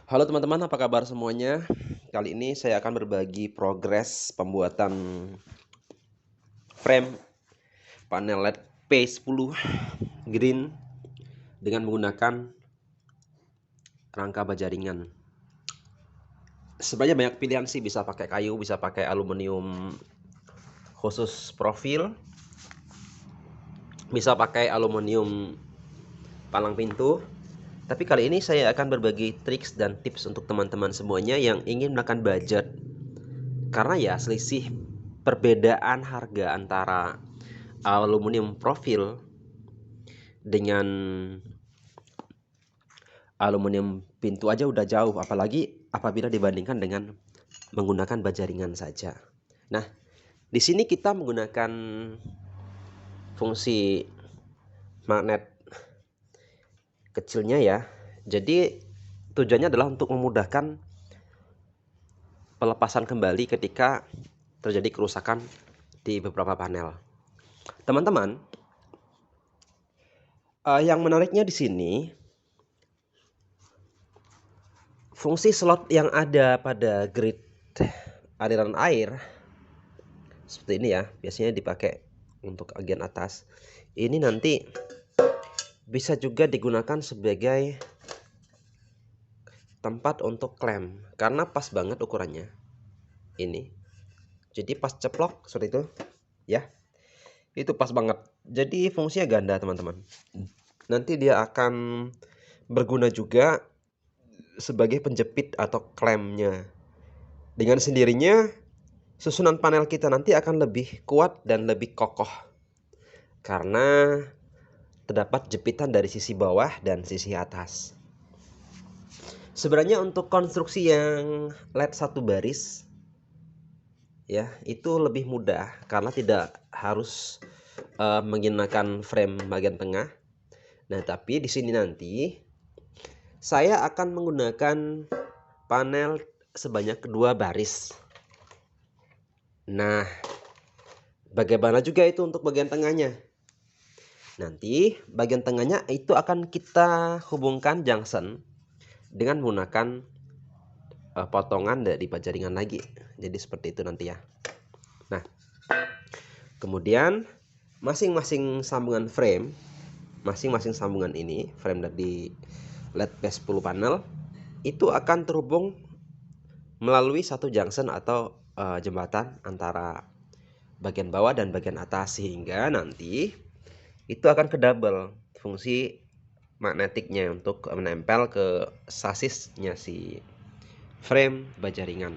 Halo teman-teman, apa kabar semuanya? Kali ini saya akan berbagi progres pembuatan frame panel LED P10 green dengan menggunakan rangka baja ringan. Sebenarnya banyak pilihan sih, bisa pakai kayu, bisa pakai aluminium khusus profil, bisa pakai aluminium palang pintu. Tapi kali ini saya akan berbagi triks dan tips untuk teman-teman semuanya yang ingin menekan budget. Karena ya selisih perbedaan harga antara aluminium profil dengan aluminium pintu aja udah jauh, apalagi apabila dibandingkan dengan menggunakan baja ringan saja. Nah, di sini kita menggunakan fungsi magnet kecilnya ya. Jadi tujuannya adalah untuk memudahkan pelepasan kembali ketika terjadi kerusakan di beberapa panel. Teman-teman, yang menariknya di sini fungsi slot yang ada pada grid aliran air seperti ini ya, biasanya dipakai untuk bagian atas. Ini nanti bisa juga digunakan sebagai tempat untuk klem karena pas banget ukurannya. Ini. Jadi pas ceplok seperti itu ya. Itu pas banget. Jadi fungsinya ganda, teman-teman. Nanti dia akan berguna juga sebagai penjepit atau klemnya. Dengan sendirinya susunan panel kita nanti akan lebih kuat dan lebih kokoh karena terdapat jepitan dari sisi bawah dan sisi atas. Sebenarnya untuk konstruksi yang LED satu baris ya, itu lebih mudah karena tidak harus menggunakan frame bagian tengah. Nah, tapi di sini nanti saya akan menggunakan panel sebanyak 2 baris. Nah, bagaimana juga itu untuk bagian tengahnya? Nanti bagian tengahnya itu akan kita hubungkan junction dengan menggunakan potongan dari baja ringan lagi. Jadi seperti itu nanti ya. Nah, kemudian masing-masing sambungan frame, masing-masing sambungan ini, frame dari LED P10 panel itu akan terhubung melalui satu junction atau jembatan antara bagian bawah dan bagian atas, sehingga nanti itu akan kedouble fungsi magnetiknya untuk menempel ke sasisnya si frame baja ringan.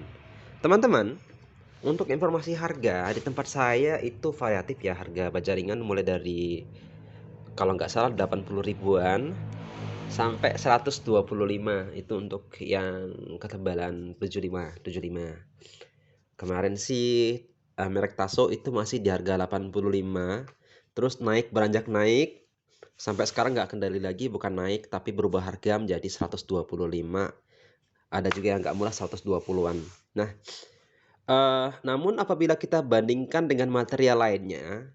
Teman-teman, untuk informasi harga di tempat saya itu variatif ya, harga baja ringan mulai dari kalau nggak salah 80 ribuan sampai 125 itu untuk yang ketebalan 75. Kemarin sih merek Tasso itu masih di harga 85, terus naik beranjak naik sampai sekarang nggak kendali lagi, bukan naik tapi berubah harga menjadi 125. Ada juga yang nggak murah 120-an. Nah, namun apabila kita bandingkan dengan material lainnya,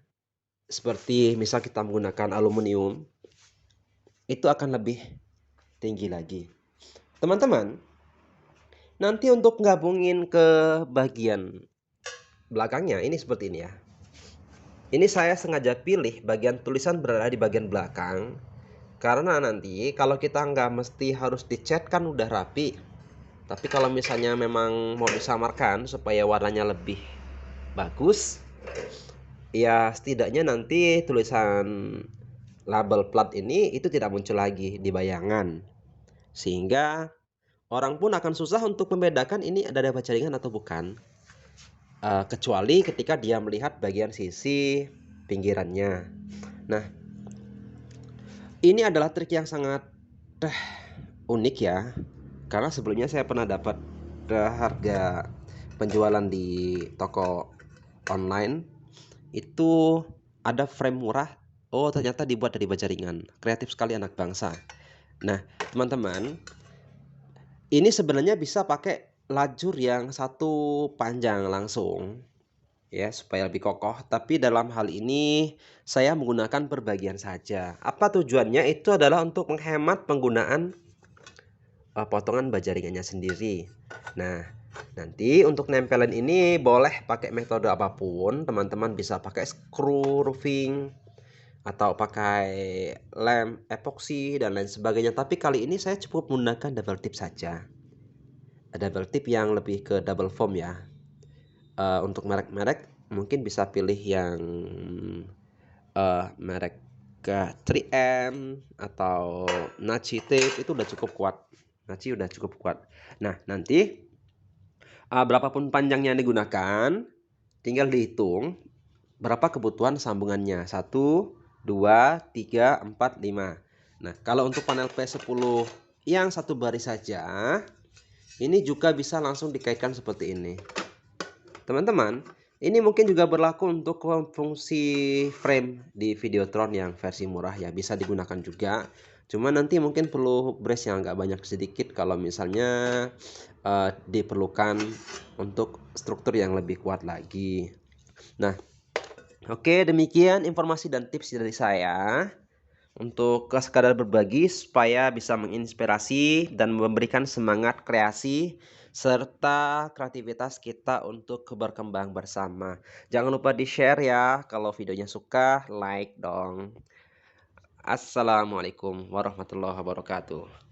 seperti misal kita menggunakan aluminium, itu akan lebih tinggi lagi. Teman-teman, nanti untuk gabungin ke bagian belakangnya ini seperti ini ya. Ini saya sengaja pilih bagian tulisan berada di bagian belakang karena nanti kalau kita nggak mesti harus dicat kan udah rapi. Tapi kalau misalnya memang mau disamarkan supaya warnanya lebih bagus, ya setidaknya nanti tulisan label plat ini itu tidak muncul lagi di bayangan. Sehingga orang pun akan susah untuk membedakan ini ada baja ringan atau bukan. Kecuali ketika dia melihat bagian sisi pinggirannya. Nah, ini adalah trik yang sangat unik ya, karena sebelumnya saya pernah dapat harga penjualan di toko online itu ada frame murah, oh ternyata dibuat dari baja ringan. Kreatif sekali anak bangsa. Nah, teman-teman, ini sebenarnya bisa pakai lajur yang satu panjang langsung ya supaya lebih kokoh, tapi dalam hal ini saya menggunakan perbagian saja. Apa tujuannya? Itu adalah untuk menghemat penggunaan potongan baja ringannya sendiri. Nah, nanti untuk nempelan ini boleh pakai metode apapun. Teman-teman bisa pakai screw roofing atau pakai lem epoxy dan lain sebagainya. Tapi kali ini saya cukup menggunakan double tip saja. Double tip yang lebih ke double foam ya. Untuk merek-merek mungkin bisa pilih yang merek 3M atau Naci tape, itu udah cukup kuat. Naci udah cukup kuat. Nah, nanti berapapun panjangnya yang digunakan, tinggal dihitung berapa kebutuhan sambungannya. 1, 2, 3, 4, 5. Nah, kalau untuk panel P10 yang satu baris saja, ini juga bisa langsung dikaitkan seperti ini. Teman-teman, ini mungkin juga berlaku untuk fungsi frame di Videotron yang versi murah ya, bisa digunakan juga. Cuma nanti mungkin perlu brace yang agak banyak sedikit kalau misalnya diperlukan untuk struktur yang lebih kuat lagi. Nah, oke, demikian informasi dan tips dari saya untuk sekadar berbagi supaya bisa menginspirasi dan memberikan semangat kreasi serta kreativitas kita untuk berkembang bersama. Jangan lupa di-share ya, kalau videonya suka, like dong. Assalamualaikum warahmatullahi wabarakatuh.